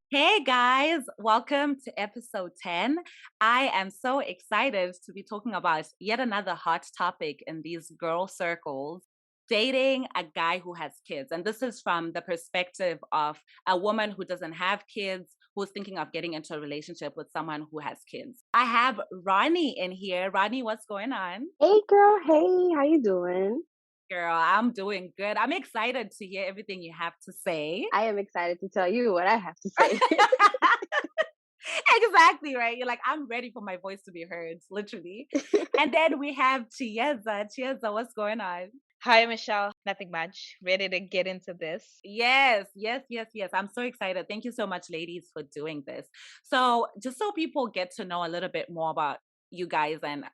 Hey guys, welcome to episode 10. I am so excited to be talking about yet another hot topic in these girl circles, dating a guy who has kids. And this is from the perspective of a woman who doesn't have kids, who's thinking of getting into a relationship with someone who has kids. I have Ronny in here. Ronny, what's going on? Hey girl, hey, how you doing? Girl, I'm doing good. I'm excited to hear everything you have to say. I am excited to tell you what I have to say. Exactly, right? You're like, I'm ready for my voice to be heard, literally. And then we have Chiedza. Chiedza, what's going on? Hi, Michelle. Nothing much. Ready to get into this? Yes, yes, yes, yes. I'm so excited. Thank you so much, ladies, for doing this. So, just so people get to know a little bit more about you guys and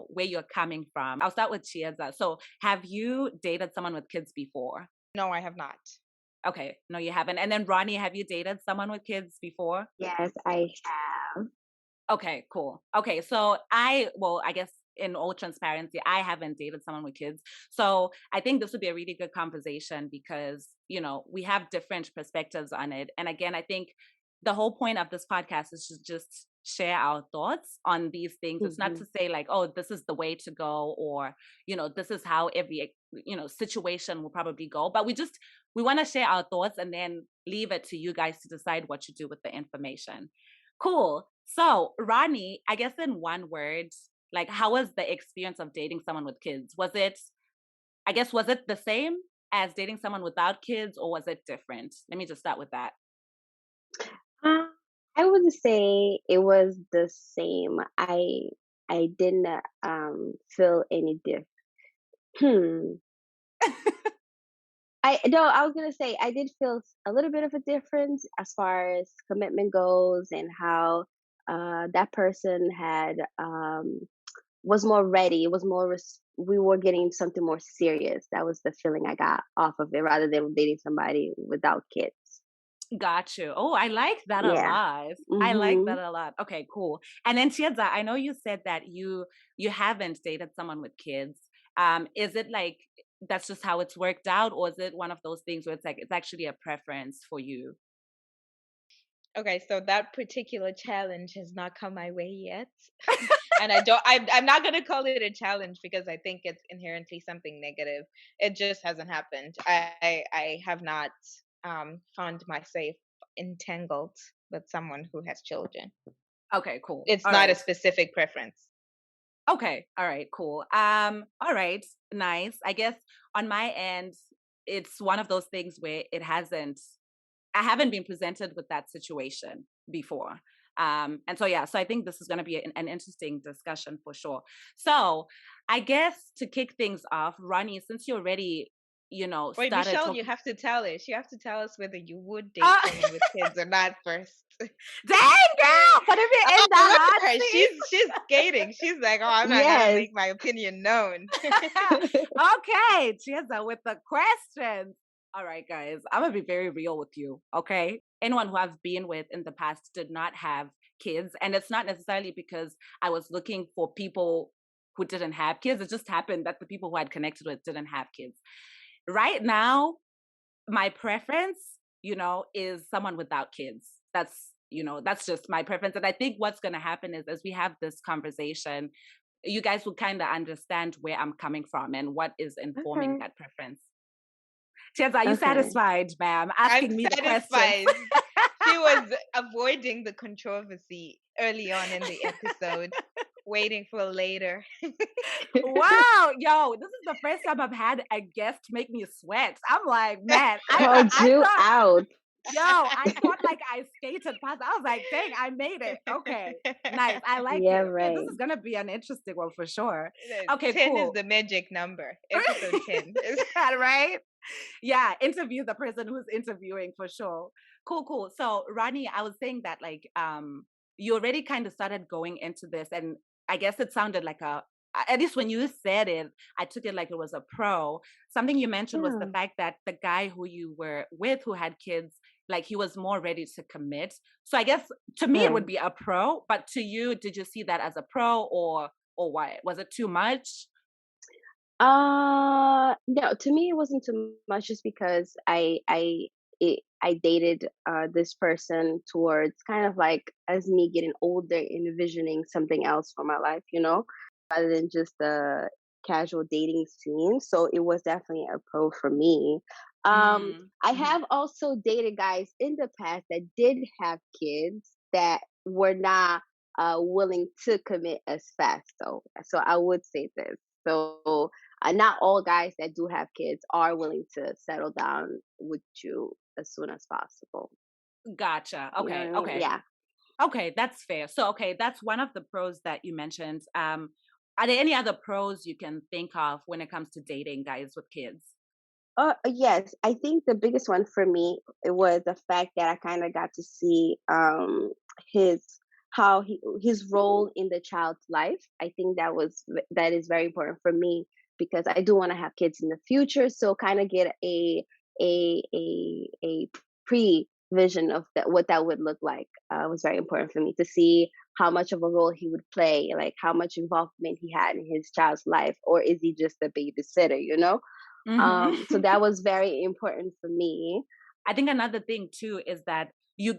where you're coming from, I'll start with Chiedza. So, have you dated someone with kids before? No, I have not. Okay, no, you haven't. And then Ronnie, have you dated someone with kids before? Yes, I have. Okay, cool. Okay, so well, I guess in all transparency, I haven't dated someone with kids. So I think this would be a really good conversation because, we have different perspectives on it. And again, I think the whole point of this podcast is to just share our thoughts on these things. It's not Mhm. to say like, oh, this is the way to go, or, this is how every, situation will probably go. But we want to share our thoughts and then leave it to you guys to decide what you do with the information. Cool. So, Ronnie, I guess in one word, like, how was the experience of dating someone with kids? Was it the same as dating someone without kids, or was it different? Let me just start with that. Uh, I would say it was the same. I didn't feel any diff. Hmm. I no, I was gonna say I did feel a little bit of a difference as far as commitment goes and how that person had was more ready. It was more we were getting something more serious. That was the feeling I got off of it rather than dating somebody without kids. Got you. Oh, I like that a Yeah. lot. I like that Mhm. a lot. Okay, cool. And then Chiedza, I know you said that you haven't dated someone with kids. Is it like that's just how it's worked out, or is it one of those things where it's like it's actually a preference for you? Okay, so that particular challenge has not come my way yet. And I don't I'm not going to call it a challenge because I think it's inherently something negative. It just hasn't happened. I have not found myself entangled with someone who has children. Okay, cool. It's All not a right. specific preference. Okay. All right. Cool. All right. Nice. I guess on my end, it's one of those things where I haven't been presented with that situation before. And so, yeah, so I think this is going to be an interesting discussion for sure. So I guess to kick things off, Ronnie, since you already, Wait, started Michelle, you talking. have to tell us. You have to tell us whether you would date Oh, someone with kids or not first. dang, girl, put me in the Look hot at her. seat. She's skating. She's like, "Oh, I'm not gonna Yes. make my opinion known." Okay, Chiesa with the questions. All right, guys, I'm gonna be very real with you. Okay, anyone who I've been with in the past did not have kids, and it's not necessarily because I was looking for people who didn't have kids. It just happened that the people who I'd connected with didn't have kids. Right now, my preference, is someone without kids. That's just my preference. And I think what's going to happen is as we have this conversation, you guys will kind of understand where I'm coming from and what is informing Okay. that preference. Chance, are you Okay. satisfied, ma'am? I'm Asking me the questions. satisfied. She was avoiding the controversy early on in the episode, waiting for later. Wow, yo, this is the first time I've had a guest make me sweat. I'm like, man, Called I you thought out. I thought like I skated past. I was like, dang, I made it. Okay. Nice. I like Yeah, it. Okay, this right. is gonna be an interesting one for sure. The Okay, 10 is cool. the magic number. Episode 10. Right? Yeah, interview the person who's interviewing for sure. Cool, cool. So Ronnie, I was saying that like you already kind of started going into this, and I guess it sounded like at least when you said it, I took it like it was a pro. Something you mentioned was the Yeah. fact that the guy who you were with who had kids, like he was more ready to commit. So I guess to me it would Right. be a pro, but to you, did you see that as a pro or what? Was it too much? No, to me it wasn't too much just because I I dated this person towards kind of like as me getting older, envisioning something else for my life, rather than just the casual dating scene. So it was definitely a pro for me. Mm, I mhm. have also dated guys in the past that did have kids that were not willing to commit as fast, though. So I would say this. So not all guys that do have kids are willing to settle down with you as soon as possible. Gotcha. You know what Okay. I mean? Okay. Yeah. Okay. That's fair. So, okay, that's one of the pros that you mentioned. Are there any other pros you can think of when it comes to dating guys with kids? Yes, I think the biggest one for me it was the fact that I kind of got to see his his role in the child's life. I think that is very important for me because I do want to have kids in the future. So kind of get a pre vision of that what that would look like was very important for me to see how much of a role he would play, like how much involvement he had in his child's life, or is he just a babysitter? So Hmm. that was very important for me. I think another thing too is that you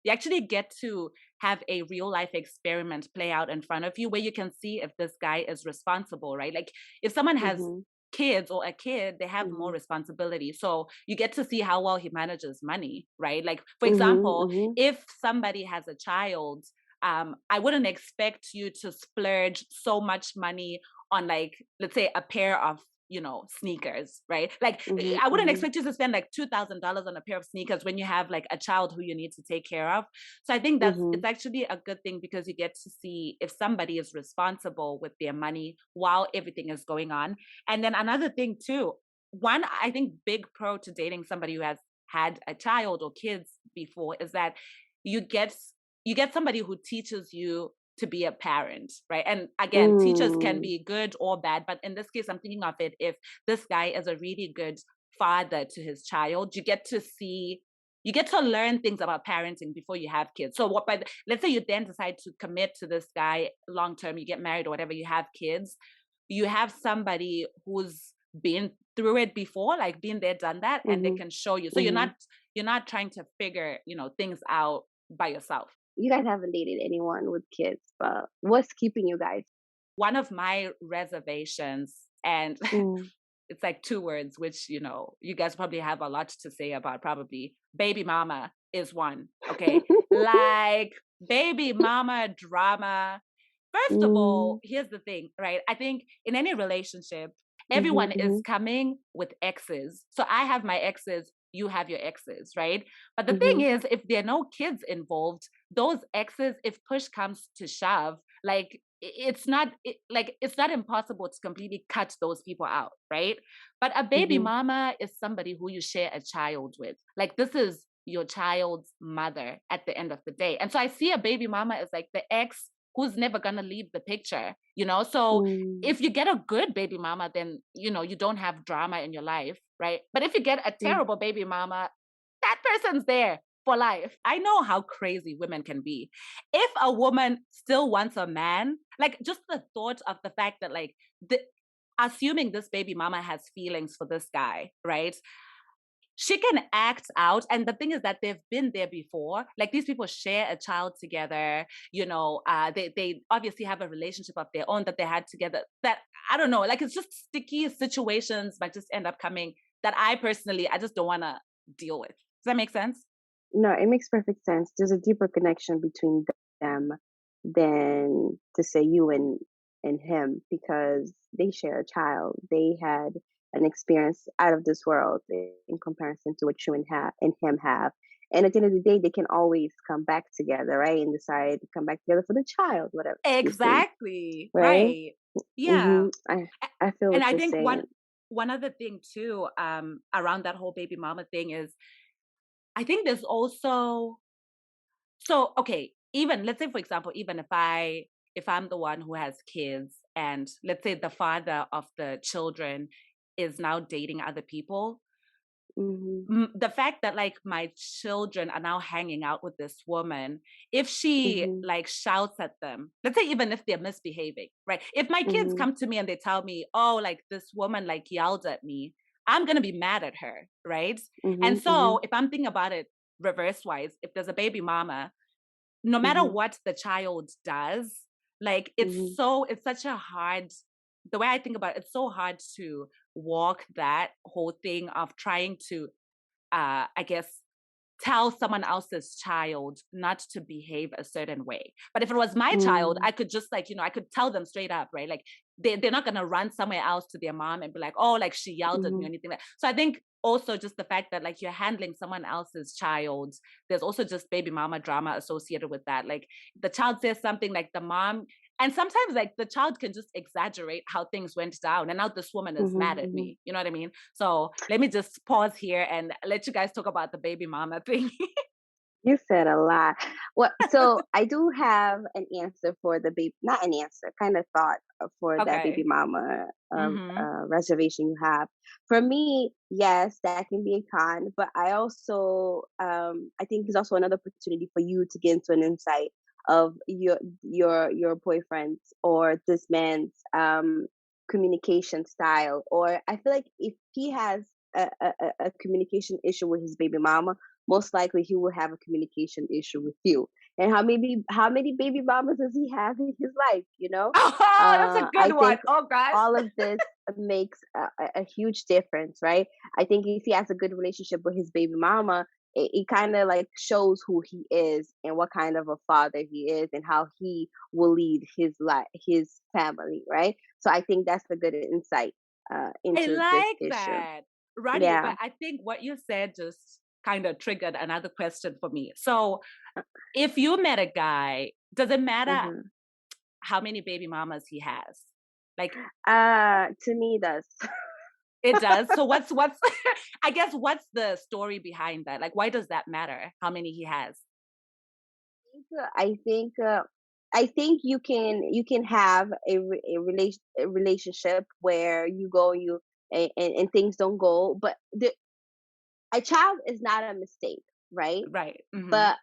actually get to have a real life experiment play out in front of you where you can see if this guy is responsible, right? Like if someone has Mhm. kids or a kid, they have more Mhm. responsibility. So you get to see how well he manages money, right? Like, for Mhm. example, Mhm. if somebody has a child, I wouldn't expect you to splurge so much money on, like, let's say a pair of sneakers, right? Like Mhm. I wouldn't Mhm. expect you to spend like $2,000 on a pair of sneakers when you have like a child who you need to take care of. So I think it's Mhm. actually a good thing because you get to see if somebody is responsible with their money while everything is going on. And then another thing too, one I think big pro to dating somebody who has had a child or kids before is that you get you get somebody who teaches you to be a parent, right? And again, teachers can Mm. be good or bad, but in this case, I'm thinking of it if this guy is a really good father to his child, you get to learn things about parenting before you have kids. So let's say you then decide to commit to this guy long term, you get married or whatever, you have kids, you have somebody who's been through it before, like been there, done that, and they Mhm. can show you. So Mhm. you're not trying to figure, things out by yourself. You guys haven't dated anyone with kids, but what's keeping you guys? One of my reservations, and Mm. it's like two words, which, you guys probably have a lot to say about, probably baby mama is one. Okay. Like baby mama drama. First of all, Mm. here's the thing, right? I think in any relationship, Mhm. everyone is Mhm. coming with exes. So I have my exes, you have your exes, right? But the thing Mhm. is, if there are no kids involved, those exes, if push comes to shove, like it's not impossible to completely cut those people out, right? But a baby Mhm. mama is somebody who you share a child with. Like this is your child's mother at the end of the day. And so I see a baby mama as like the ex who's never going to leave the picture. So Mm. if you get a good baby mama, then you don't have drama in your life, right? But if you get a Mm. terrible baby mama, that person's there for life. I know how crazy women can be. If a woman still wants a man, like just the thought of the fact that assuming this baby mama has feelings for this guy, right? She can act out. And the thing is that they've been there before. Like these people share a child together, they obviously have a relationship of their own that they had together. That I don't know, like it's just sticky situations might just end up coming that I just don't want to deal with. Does that make sense? No, it makes perfect sense. There's a deeper connection between them than to say you and him because they share a child. They had an experience out of this world in comparison to what you and him have. And at the end of the day, they can always come back together, right? And decide to come back together for the child, whatever the case may be, Exactly. right? Right. Yeah. Mm-hmm. I feel And what I you're think one saying. one other thing too, around that whole baby mama thing is I think there's also so okay, even let's say for example, even if I'm the one who has kids and let's say the father of the children is now dating other people, Mm-hmm. the fact that like my children are now hanging out with this woman, if she Mm-hmm. like shouts at them, let's say even if they're misbehaving, right? If my kids Mm-hmm. come to me and they tell me, oh, like this woman like yelled at me, I'm going to be mad at her, right? And Mhm. so Mhm. if I'm thinking about it reverse wise, if there's a baby mama, no matter Mhm. what the child does, like Mhm. it's such a hard, the way I think about it, it's so hard to walk that whole thing of trying to, I guess, tell someone else's child not to behave a certain way. But if it was my child, Mm. I could just like, I could tell them straight up, right? Like they're not gonna run somewhere else to their mom and be like, oh, like she yelled at me or Mhm. anything like. So I think also just the fact that like you're handling someone else's child, there's also just baby mama drama associated with that. Like the child says something, like the mom, and sometimes like the child can just exaggerate how things went down, and now this woman is Mhm. mad at Mhm. me, you know what I mean? So let me just pause here and let you guys talk about the baby mama thing. You said a lot. Well, so I do have an answer for the baby, not an answer, kind of thought for that baby Okay. mama Mhm. reservation you have. For me, yes, that can be a con, but I also I think there's also another opportunity for you to get into an insight of your boyfriend's or this man's communication style. Or I feel like if he has a communication issue with his baby mama, most likely he will have a communication issue with you. And how many baby mamas does he have in his life? Oh, that's a I good one. think Oh gosh. all of this makes a huge difference, right? I think if he has a good relationship with his baby mama, it kind of like shows who he is and what kind of a father he is and how he will lead his life, his family, right? So I think that's a good insight I into this like issue. that. Ronnie, Yeah. but I think what you said just kind of triggered another question for me. So if you met a guy, does it matter Mhm. how many baby mamas he has? Like To me, it does. it does. So what's I guess what's the story behind that? Like why does that matter? How many he has? I think I think you can have a relationship where you go and things don't go, but a child is not a mistake, right? Right. Mhm. But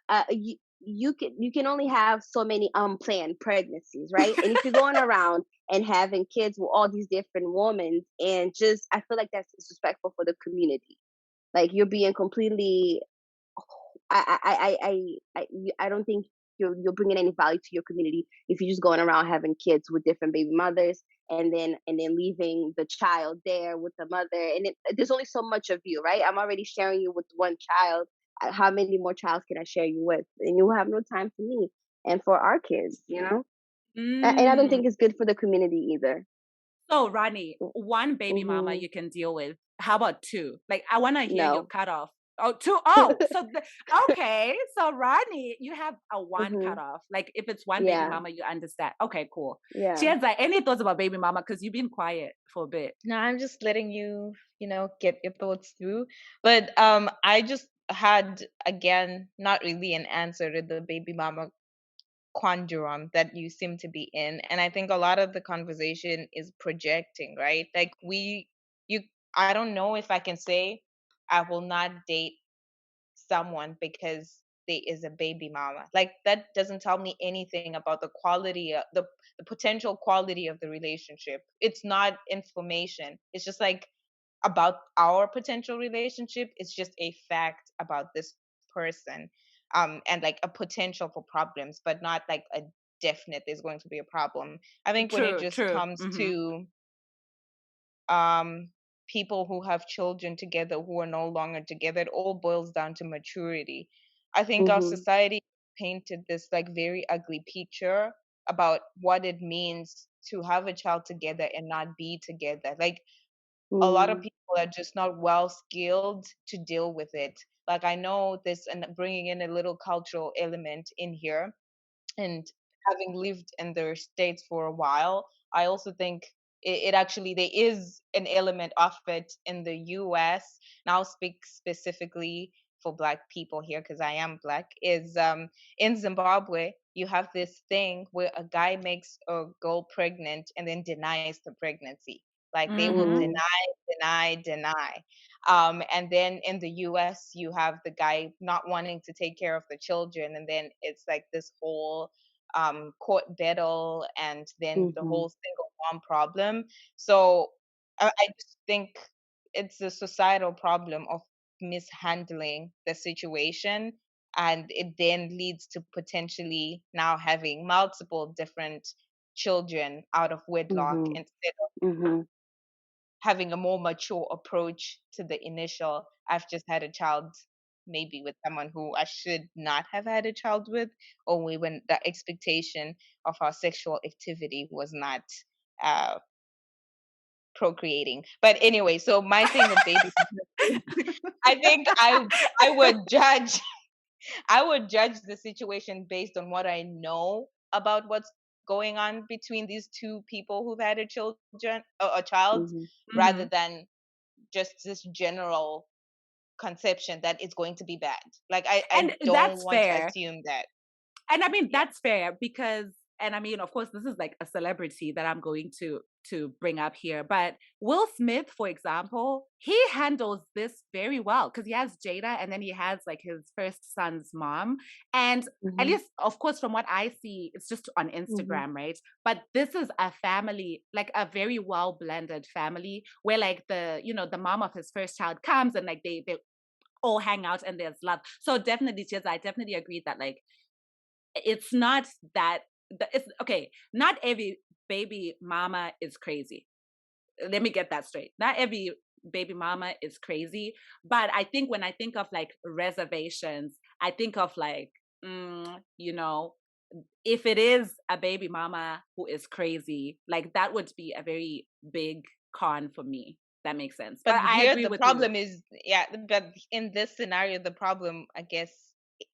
you can only have so many unplanned pregnancies, right? And if you're going around and having kids with all these different women, and just I feel like that's disrespectful for the community. Like you're being completely I don't think you're bringing any value to your community if you're just going around having kids with different baby mothers, and then leaving the child there with the mother, and there's only so much of you, right? I'm already sharing you with one child. How many more childs can I share you with? And you will have no time for me and for our kids. And I don't Mm. think it's good for the community either. So, Ronnie, one baby mama Mm-hmm. you can deal with. How about two? Like, I want to hear your No. cutoff. Oh, two. Oh, so okay. So, Ronnie, you have a one Mm-hmm. cutoff. Like, if it's one baby Yeah. mama, you understand. Okay, cool. Yeah. Chiedza, any thoughts about baby mama? Because you've been quiet for a bit. No, I'm just letting you, get your thoughts through. But I just had again not really an answer to the baby mama quandrum that you seem to be in. And I think a lot of the conversation is projecting, right? Like you I don't know if I can say I will not date someone because there is a baby mama. Like that doesn't tell me anything about the quality of the potential quality of the relationship. It's not information. It's just like about our potential relationship. It's just a fact about this person. And like a potential for problems, but not like a definite there's going to be a problem. I think when it True, just true. comes Mm-hmm. to um people who have children together who are no longer together, it all boils down to maturity. I think our Mm-hmm. society painted this like very ugly picture about what it means to have a child together and not be together. Like a lot of Mm-hmm. people are just not well skilled to deal with it. Like I know this, and bringing in a little cultural element in here, and having lived in their states for a while, I also think it actually there is an element of it in the US. And I'll speak specifically for Black people here because I am Black. Is in Zimbabwe you have this thing where a guy makes a girl pregnant and then denies the pregnancy. Like they will Mm-hmm. Mm-hmm. deny, deny, deny. And then in the US, you have the guy not wanting to take care of the children. And then it's like this whole court battle and then the Mm-hmm. whole single mom problem. So I just think it's a societal problem of mishandling the situation, and it then leads to potentially now having multiple different children out of wedlock Mhm. instead of Mhm. having a more mature approach to the initial, I've just had a child maybe with someone who I should not have had a child with, only when the expectation of our sexual activity was not uh procreating. But anyway, so my thing with baby I think I would judge I would judge the situation based on what I know about what's going on between these two people who've had a child, Mhm. rather Hmm. than just this general conception that it's going to be bad. Like I And don't that's want to fair. assume that. And I mean, Yeah. that's fair because, and I mean, of course, this is like a celebrity that I'm going to bring up here. But Will Smith, for example, he handles this very well because he has Jada and then he has like his first son's mom. And at Mhm. least, of course, from what I see, it's just on Mhm. Instagram, right? But this is a family, like a very well blended family where like the mom of his first child comes and like they all hang out and there's love. So definitely, Chiz, I definitely agree that like it's not that it's okay. Not every baby mama is crazy. Let me get that straight. Not every baby mama is crazy, but I think when I think of like reservations, I think of like, you know, if it is a baby mama who is crazy, like that would be a very big con for me. That makes sense. But But I here agree the with you. problem is, yeah, but in this scenario, the problem, I guess,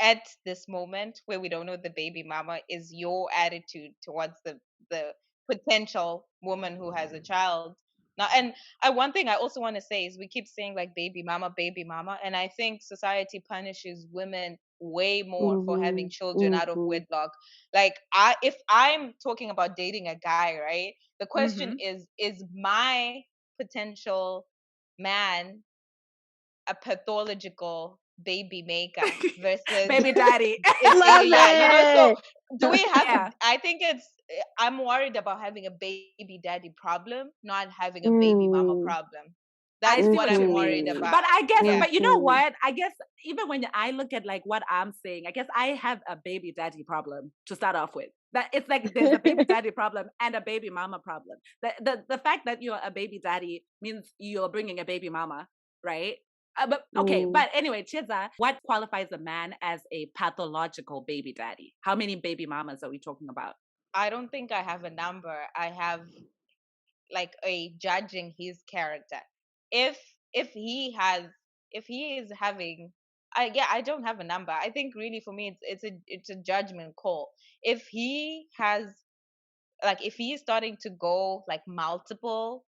at this moment where we don't know the baby mama, is your attitude towards the potential woman who has a child. Now, and one thing I also want to say is we keep saying like baby mama, and I think society punishes women way more for having Mhm. children out of Mhm. wedlock. Like if I'm talking about dating a guy, right? The question Hmm. is my potential man a pathological baby maker versus Baby daddy. yeah, Love yeah, so it. do we have Yeah. I think it's I'm worried about having a baby daddy problem, not having a baby mama Mm. problem. I That's see what what you I'm worried mean. Mhm. But about. I guess, Yeah. but you know Mhm. what? I guess even when I look at like what I'm saying, I guess I have a baby daddy problem to start off with. That it's like there's a baby daddy problem and a baby mama problem. The fact that you're a baby daddy means you're bringing a baby mama, right? But okay, Mm. but anyway, Chiza, what qualifies a man as a pathological baby daddy? How many baby mamas are we talking about? I don't think I have a number. I have like a judging his character. If if he has if he is having I don't have a number. I think really for me it's a judgment call. If he has like if he's starting to go like multiple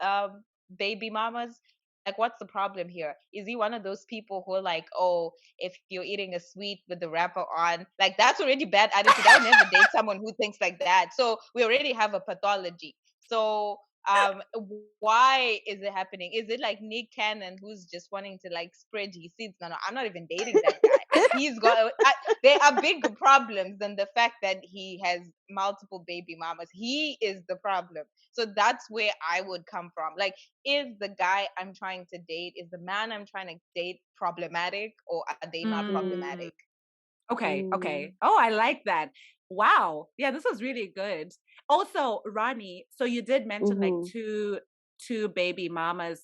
um baby mamas, like what's the problem here? Is he one of those people who are like, oh, if you're eating a sweet with the wrapper on, like that's already bad attitude. I would never date someone who thinks like that. So we already have a pathology. So why is it happening? Is it like Nick Cannon who's just wanting to like spread his seeds? No, no, I'm not even dating that guy. He's got there are bigger problems than the fact that he has multiple baby mamas. He is the problem. So that's where I would come from. Like, is the guy I'm trying to date, is the man I'm trying to date problematic, or are they not Mm. problematic? Okay, okay. Mm. Oh, I like that. Wow. Yeah, this was really good. Also, Ronnie, so you did mention like Mhm. two baby mamas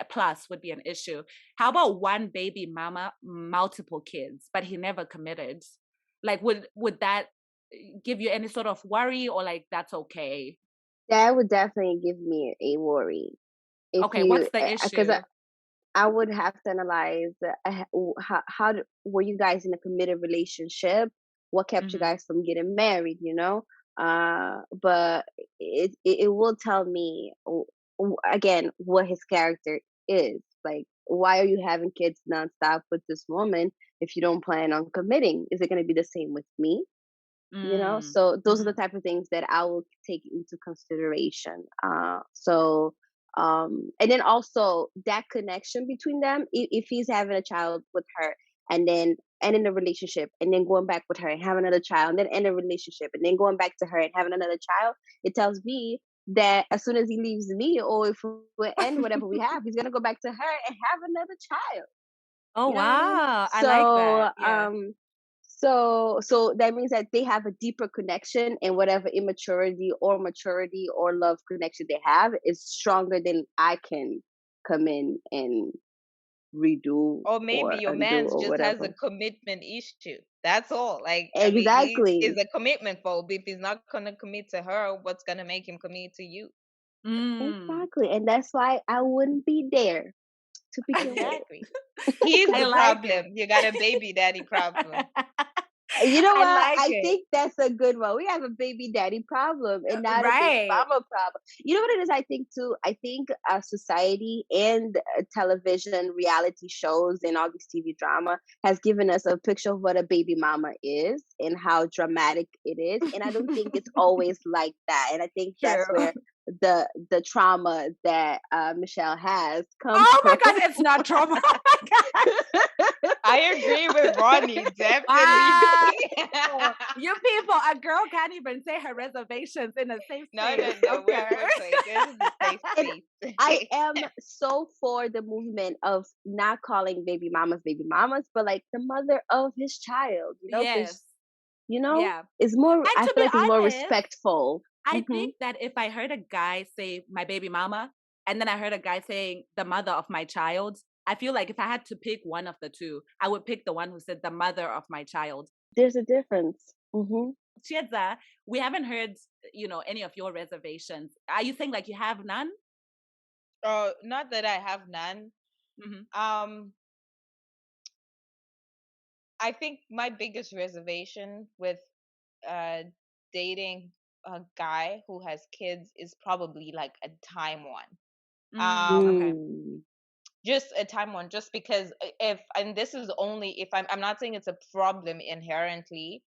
plus would be an issue. How about one baby mama, multiple kids, but he never committed? Like would that give you any sort of worry or like that's okay? That would definitely give me a worry. If Okay, you, what's the because issue? I would have to analyze how were you guys in a committed relationship? What kept you Mhm. guys from getting married? But it will tell me again what his character is. Like, why are you having kids nonstop with this woman if you don't plan on committing? Is it going to be the same with me? Mm. So those are the Mhm. type of things that I will take into consideration. And then also that connection between them, if he's having a child with her and then and in a relationship and then going back with her and having another child and then end a relationship and then going back to her and having another child, it tells me that as soon as he leaves me, or if we end whatever we have, he's gonna go back to her and have another child. Oh, You know what I mean? wow. I like So, that. Yeah. so that means that they have a deeper connection, and whatever immaturity or maturity or love connection they have is stronger than I can come in and redo Or maybe or your undo man's or just has whatever. a commitment issue. That's all. Like, I mean, he is Exactly. a commitment phobe. If he's not gonna commit to her, what's gonna make him commit to you? Mm. Exactly. And that's why I wouldn't be there to begin with. Exactly. He's I the like it. problem. You got a baby daddy problem. You know I what? like I it. think that's a good one. We have a baby daddy problem and not a baby Right. mama problem. You know what it is? I think too. I think society and television, reality shows, and all these TV drama has given us a picture of what a baby mama is and how dramatic it is. And I don't think it's always like that. And I think that's True. where the trauma that Michelle has comes Oh my from. God, it's not trauma. Oh my God. I agree with Ronnie, definitely. Wow. You people, a girl can't even say her reservations in a safe No, space. no, no. Okay. We're clear. This is a safe And space. I am so for the movement of not calling baby mamas, but like the mother of his child, Yes. because Yeah. it's more. And I to feel be like it's more honest, respectful. I Hmm. think that if I heard a guy say my baby mama, and then I heard a guy saying the mother of my child, I feel like if I had to pick one of the two, I would pick the one who said the mother of my child. There's a difference. Hmm. Chiedza, we haven't heard, any of your reservations. Are you saying like you have none? Oh, not that I have none. Hmm. Um, I think my biggest reservation with uh dating a guy who has kids is probably like a time one. Mm, okay. Um, Mm. just a time one, just because if, and this is only if I'm not saying it's a problem inherently.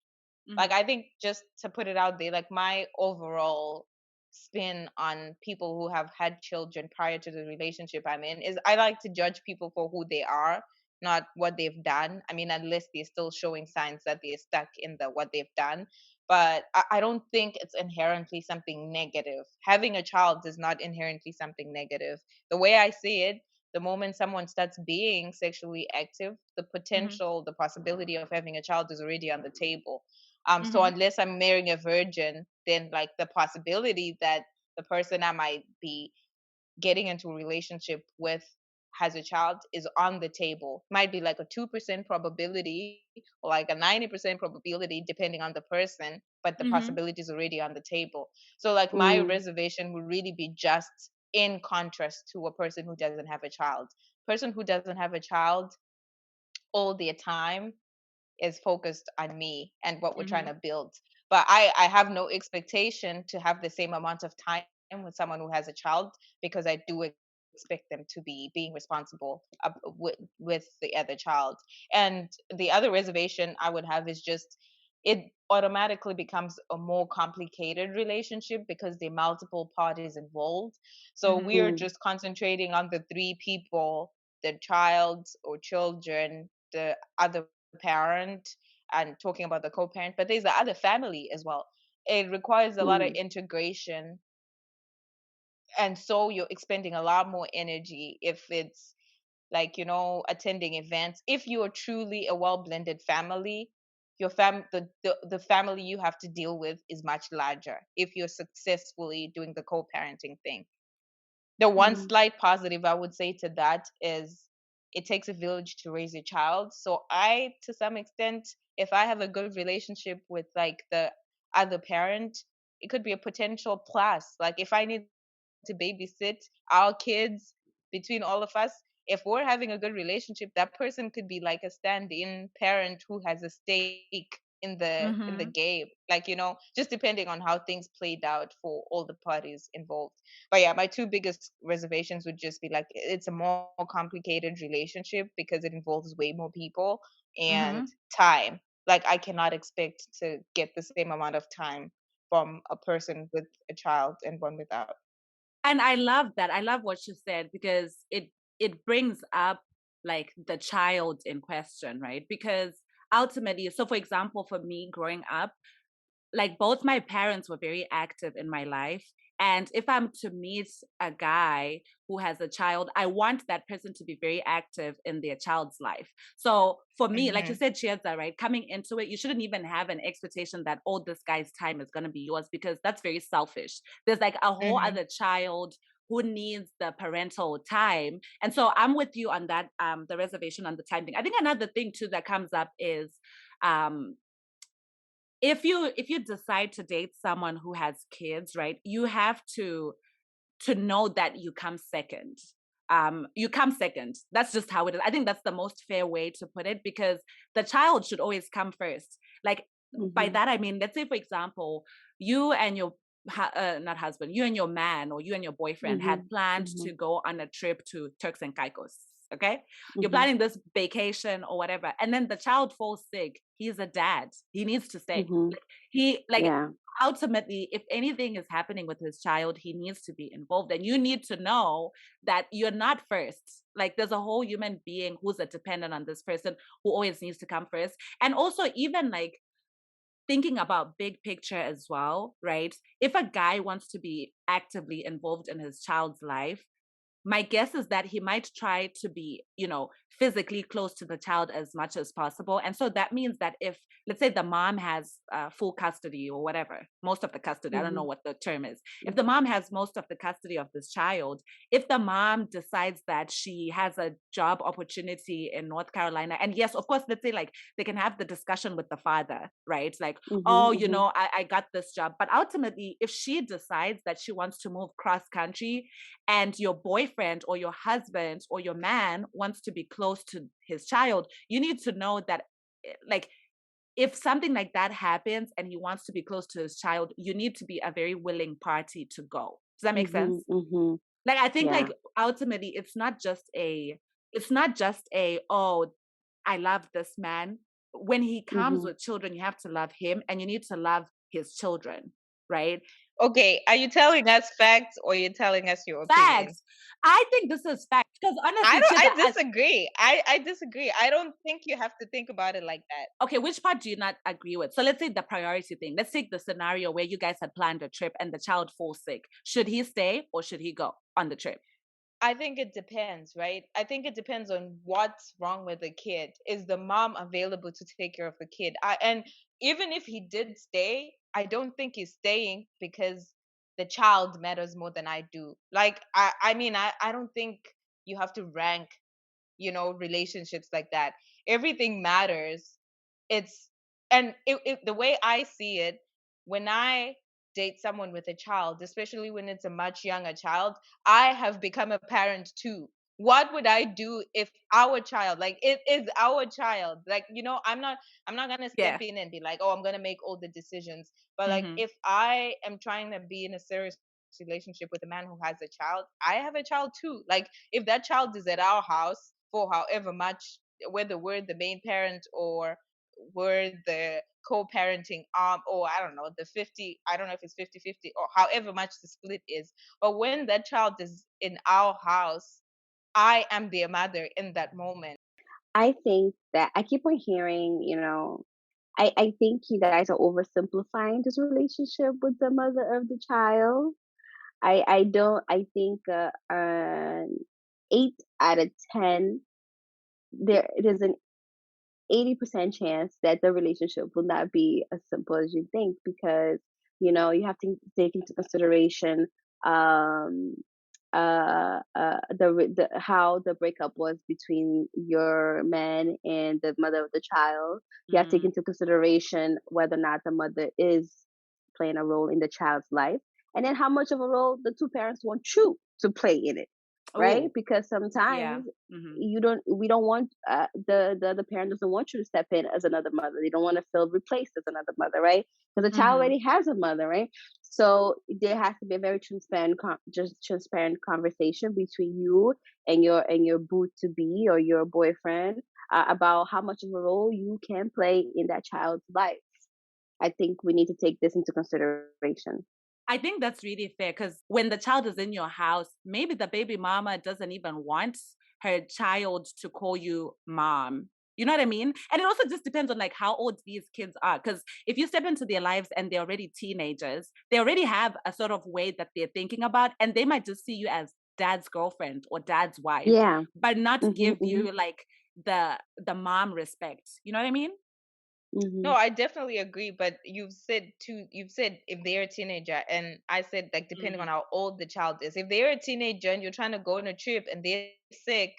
Like, Hmm. I think, just to put it out there, like, my overall spin on people who have had children prior to the relationship I'm in is I like to judge people for who they are, not what they've done. I mean, unless they're still showing signs that they're stuck in the what they've done. But I don't think it's inherently something negative. Having a child is not inherently something negative. The way I see it, the moment someone starts being sexually active, the Hmm. potential, the possibility of having a child is already on the table. So Hmm. unless I'm marrying a virgin, then like the possibility that the person I might be getting into a relationship with has a child is on the table. Might be like a 2% probability or like a 90% probability depending on the person, but the Hmm. possibility is already on the table. So like my Mm. reservation would really be just in contrast to a person who doesn't have a child. Person who doesn't have a child all their time is focused on me and what we're trying Hmm. to build. But I have no expectation to have the same amount of time with someone who has a child, because I do expect them to be being responsible with the other child. And the other reservation I would have is just it automatically becomes a more complicated relationship because there are multiple parties involved. So Hmm. we're Mm. just concentrating on the three people, the child or children, the other parent, and talking about the co-parent, but there's the other family as well. It requires a lot of Mm. integration, and so you're expending a lot more energy if it's like, attending events. If you're truly a well blended family, the family you have to deal with is much larger if you're successfully doing the co-parenting thing. The one Mm. slight positive I would say to that is it takes a village to raise a child. So I, to some extent, if I have a good relationship with like the other parent, it could be a potential plus. Like, if I need to babysit our kids between all of us, if we're having a good relationship, that person could be like a stand-in parent who has a stake in the Hmm. game. Like, just depending on how things played out for all the parties involved. But yeah, my two biggest reservations would just be like it's a more complicated relationship because it involves way more people and Hmm. time. Like, I cannot expect to get the same amount of time from a person with a child and one without. And I love that. I love what you said because it brings up like the child in question, right? Because ultimately, so for example, for me growing up, like both my parents were very active in my life. And if I'm to meet a guy who has a child, I want that person to be very active in their child's life. So for me, like you Mhm. said, Chiedza, right? Coming into it, you shouldn't even have an expectation that, oh, this guy's time is going to be yours, because that's very selfish. There's like a whole Mhm. other child who needs the parental time. And so I'm with you on that, the reservation on the time thing. I think another thing too that comes up is, um, if you decide to date someone who has kids, right, you have to know that you come second. You come second. That's just how it is. I think that's the most fair way to put it, because the child should always come first. Like, by Mhm. that I mean, let's say for example, you and your not husband, you and your man or you and your boyfriend had Mhm. planned to Mhm. go on a trip to Turks and Caicos. Okay, you're Mhm. planning this vacation or whatever, and then the child falls sick. He's a dad. He needs to stay. Mhm. He like Yeah. ultimately, if anything is happening with his child, he needs to be involved. And you need to know that you're not first. Like, there's a whole human being who's a dependent on this person who always needs to come first. And also, even like thinking about big picture as well, right? If a guy wants to be actively involved in his child's life, my guess is that he might try to be, physically close to the child as much as possible. And so that means that if, let's say, the mom has full custody or whatever, most of the custody, I don't know Mhm. what the term is. If the Mhm. mom has most of the custody of this child, if the mom decides that she has a job opportunity in North Carolina, and yes, of course, let's say like they can have the discussion with the father, right? Like, Mhm. oh, Mhm. I got this job. But ultimately, if she decides that she wants to move cross country, and your boyfriend or your husband or your man wants to be close to his child, you need to know that, like, if something like that happens and he wants to be close to his child, you need to be a very willing party to go. Does that make Mhm. sense? Mhm. Like, I think Yeah. like ultimately it's not just a oh, I love this man. When he comes Mhm. with children, you have to love him and you need to love his children, right? Okay, are you telling us facts or you're telling us your opinion? Facts. I think this is facts because I honestly, don't Chiza, I disagree. I disagree. I don't think you have to think about it like that. okay, which part do you not agree with? So let's say the priority thing. Let's take the scenario where you guys had planned a trip and the child falls sick. Should he stay or should he go on the trip? I think it depends, right? I think it depends on what's wrong with the kid. Is the mom available to take care of the kid? And even if he did stay, I don't think he's staying because the child matters more than I do. Like I mean I don't think you have to rank, relationships like that. Everything matters. It's and the way I see it, when I date someone with a child, especially when it's a much younger child, I have become a parent too. What would I do if our child, like it is our child, like I'm not gonna step Yeah. in and be like, oh, I'm gonna make all the decisions. But like Mm-hmm. if I am trying to be in a serious relationship with a man who has a child, I have a child too. Like if that child is at our house for however much, whether we're the main parent or we're the co-parenting arm, or I don't know, the 50, I don't know if it's 50-50 or however much the split is, but when that child is in our house, I am their mother in that moment. I think that I keep on hearing, I think you guys are oversimplifying this relationship with the mother of the child. I don't, I think, 8 out of 10, there's an 80% chance that the relationship will not be as simple as you think, because you have to take into consideration um the how the breakup was between your man and the mother of the child. You have to take Mm, into consideration whether or not the mother is playing a role in the child's life, and then how much of a role the two parents want you to play in it, right? oh, Because yeah. sometimes Mm-hmm. we don't want, the parent doesn't want you to step in as another mother. They don't want to feel replaced as another mother, right? Because the child Mm-hmm. already has a mother, right? So there has to be a very transparent just transparent conversation between you and your boo to be or your boyfriend, about how much of a role you can play in that child's life. I think we need to take this into consideration. I think that's really fair because when the child is in your house, maybe the baby mama doesn't even want her child to call you mom. You know what I mean? And it also just depends on like how old these kids are. Because if you step into their lives and they're already teenagers, they already have a sort of way that they're thinking about, and they might just see you as dad's girlfriend or dad's wife, Yeah. but not Mhm. give Mhm. you like the mom respect. You know what I mean? No, Mhm. I definitely agree, but you've said if they're a teenager, and I said like depending on Mm, how old the child is. If they're a teenager and you're trying to go on a trip and they're sick,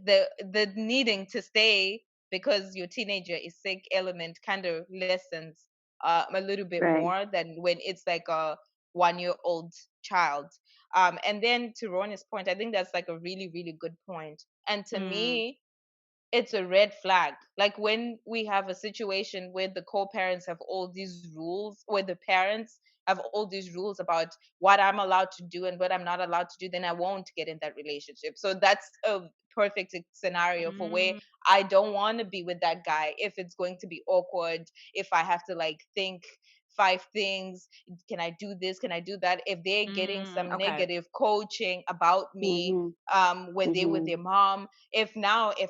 the needing to stay because your teenager is sick element kind of lessens a little bit Right. more than when it's like a 1 year old child. And then to Ronnie's point, I think that's like a really, really good point. And to mm, me, it's a red flag. Like when we have a situation where the co-parents have all these rules, where the parents have all these rules about what I'm allowed to do and what I'm not allowed to do, then I won't get in that relationship. So that's a perfect scenario for where mm, I don't want to be with that guy if it's going to be awkward, if I have to like think five things, can I do this, can I do that, if they're getting some okay. negative coaching about me Mhm. when they're with Mhm. their mom. If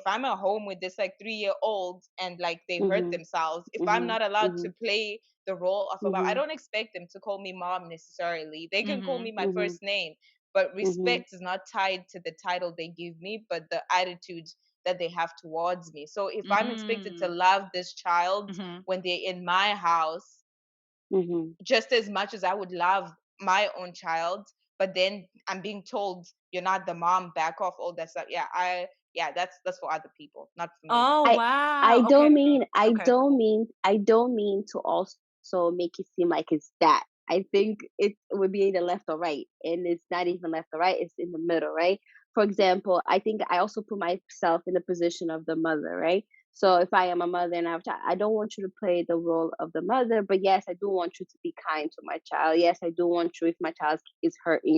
I'm at home with this like 3 year old and like they hurt Mhm. themselves, if I'm Mhm. not allowed to Mhm. play the role of a mom, I Mhm. don't expect them to call me mom necessarily. They can call me Mm-hmm. my Mhm. first name, but Mhm. respect is not tied to the title they give me, but the attitude that they have towards me. So if I'm expected to Mm, love this child mm-hmm. when they're in my house Mhm. just as much as I would love my own child, but then I'm being told you're not the mom, back off, all that stuff. Yeah, that's for other people, not for me. Oh I I wow. Okay. don't mean I Okay. don't mean I don't mean to also make it seem like it's that. I think it would be either left or right, and it's not even left or right. It's in the middle, right? For example, I think I also put myself in the position of the mother, right? So if I am a mother and I have a child, I don't want you to play the role of the mother, but yes, I do want you to be kind to my child. Yes, I do want you if my child is hurt in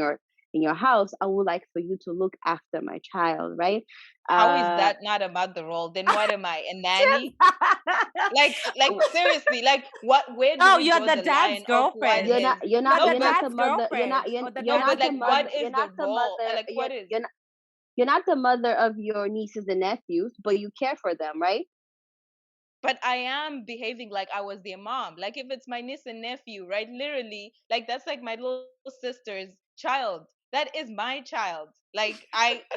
your house, I would like for you to look after my child, right? How is Uh, that not a mother role? Then what am I, a nanny? Just- Like seriously, like what? Where do no, we you're draw the the dad's line of what girlfriend. is? You're the No, but dad's girlfriend or the you're no, dad's not but the like mother what husband. is the role? Like what is? you're not the mother of your nieces and nephews, but you care for them, right? But I am behaving like I was their mom. Like if it's my niece and nephew, right? Literally, like that's like my little sister's child. That is my child. Like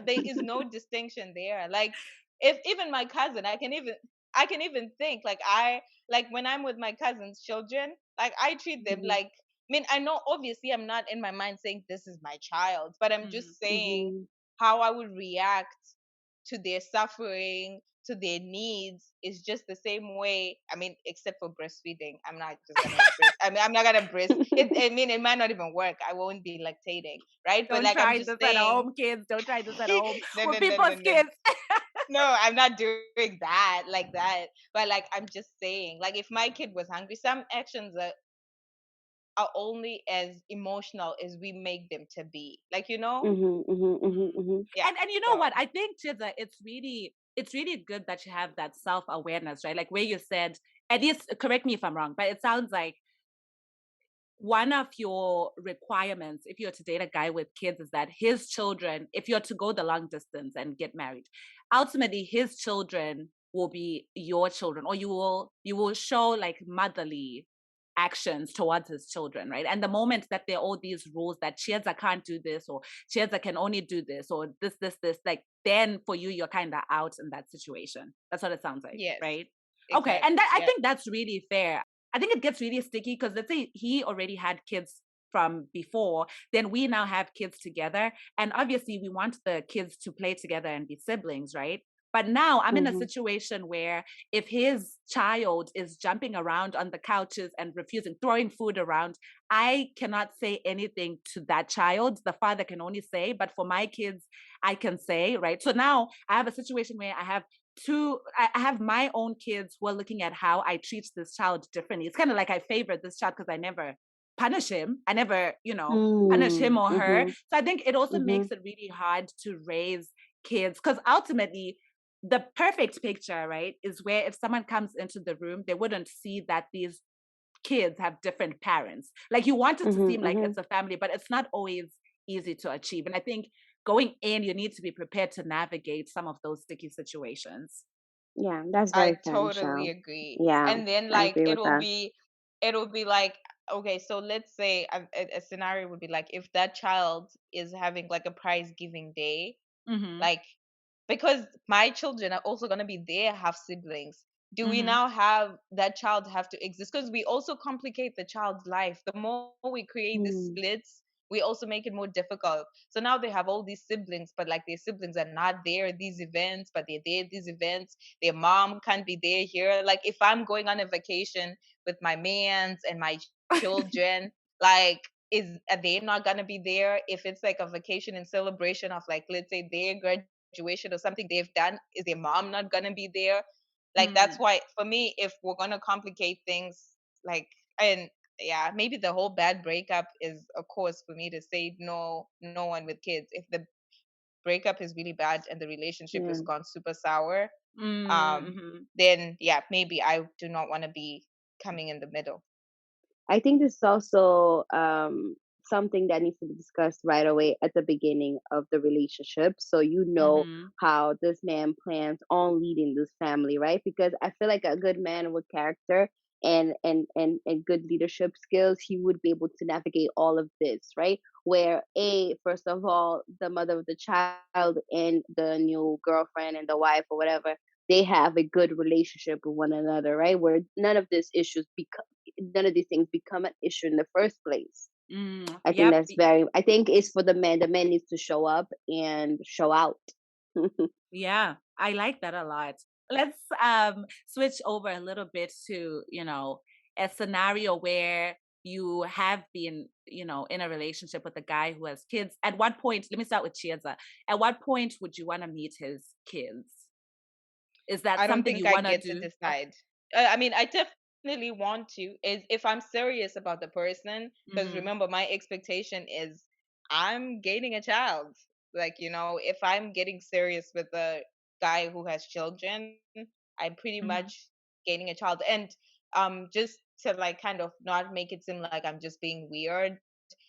there is no distinction there. Like if even my cousin, I can even think like like when I'm with my cousin's children, like I treat them Mhm. like, I mean, I know obviously I'm not in my mind saying this is my child, but I'm Mm. just saying Mhm. how I would react to their suffering, to their needs is just the same way. I mean, except for breastfeeding, I'm not just gonna breast. I mean, I'm not gonna breast. I mean, it might not even work. I won't be lactating, right? But Don't like, I'm try just this at saying. home, kids. Don't try this at home No, with no, no, people's no, no. kids. No, I'm not doing that like that. But like, I'm just saying, like, if my kid was hungry, some actions are only as emotional as we make them to be. Like, you know? Mhm. Mhm. Mhm. Mm. Mhm. Yeah. And you know So what? I think Chiza, it's really good that you have that self awareness, right? Like where you said, at least correct me if I'm wrong, but it sounds like one of your requirements if you're to date a guy with kids is that his children, if you're to go the long distance and get married, ultimately his children will be your children, or you will show like motherly actions towards his children, right? And the moment that there are all these rules that Chiedza can't do this, or Chiedza can only do this, or this, like then for you, you're kind of out in that situation. That's what it sounds like, yes, right? Okay, and exactly. that I Yeah. think that's really fair. I think it gets really sticky because let's say he already had kids from before, then we now have kids together. And obviously, we want the kids to play together and be siblings, right? But now I'm in a Mhm. situation where if his child is jumping around on the couches and refusing, throwing food around, I cannot say anything to that child. The father can only say, but for my kids, I can say, right? So now I have a situation where I have my own kids who are looking at how I treat this child differently. It's kind of like I favor this child because I never punish him. I never, punish him Mm. or her. Mhm. So I think it also makes Mhm. it really hard to raise kids because ultimately the perfect picture, right, is where if someone comes into the room, they wouldn't see that these kids have different parents. Like you want it to Mhm. seem like Mhm. it's a family, but it's not always easy to achieve. And I think going in, you need to be prepared to navigate some of those sticky situations. Yeah, that's I very fair, totally Michelle. agree. Yeah, And then I like agree with that. it'll be like, okay, so let's say a scenario would be like if that child is having like a prize giving day, Mhm. like, because my children are also going to be there, have siblings. Do we Mhm. now have that child have to exist? Because we also complicate the child's life. The more we create these Mm, splits, we also make it more difficult. So now they have all these siblings, but like their siblings are not there at these events, but they're there at these events. Their mom can't be there here. Like if I'm going on a vacation with my mans and my children, like is are they not gonna be there? If it's like a vacation and celebration of like, let's say their graduation or something they've done, is their mom not gonna be there? Like that's Mm. why for me, if we're gonna complicate things, like, and yeah, maybe the whole bad breakup is a cause for me to say no, no one with kids. If the breakup is really bad and the relationship yeah. has gone super sour, Mhm. then yeah, maybe I do not want to be coming in the middle. I think this is also something that needs to be discussed right away at the beginning of the relationship. So you know Mhm. how this man plans on leading this family, right? Because I feel like a good man with character and good leadership skills, he would be able to navigate all of this, right? Where first of all, the mother of the child and the new girlfriend and the wife or whatever, they have a good relationship with one another, right? Where none of these things become an issue in the first place. Mm. I think Yep. that's very. I think it's for the man. The man needs to show up and show out. Yeah, I like that a lot. Let's switch over a little bit to, a scenario where you have been, in a relationship with a guy who has kids. At what point, let me start with Chiedza. At what point would you want to meet his kids? Is that I don't something think you I want to get to do? decide. I mean, I definitely want to. Is if I'm serious about the person, because Mm-hmm. remember, my expectation is I'm gaining a child. Like, if I'm getting serious with a guy who has children, I'm pretty Mm-hmm. much gaining a child. And just to like kind of not make it seem like I'm just being weird,